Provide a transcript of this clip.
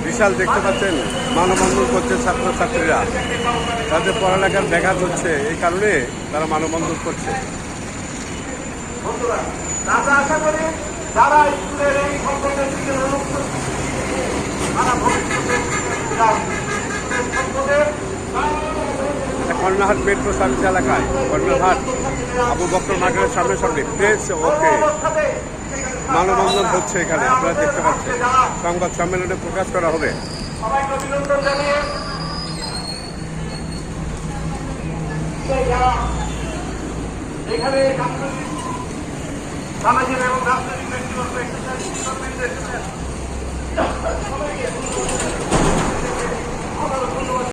বিশাল দেখতে পাচ্ছেন মানববন্ধন করছে ছাত্রছাত্রীরা, তাদের পড়ালেখার ব্যাঘাত হচ্ছে, এই কারণে তারা মানববন্ধন করছে। আশা করি যারা স্কুলের এই সম্পর্কে কর্ণাহাট মেট্রো সার্ভিস এলাকায়, কর্ণাহাট আবু বকর মার্কেটের সামনে সামনে প্রেস ওকে মানববন্ধন হচ্ছে। এখানে আপনারা দেখতে পাচ্ছেন, সংবাদ সম্মেলনে প্রকাশ করা হবে। সবাইকে অভিনন্দন জানিয়ে এখানে সামাজিক এবং রাজনৈতিক ব্যক্তিগত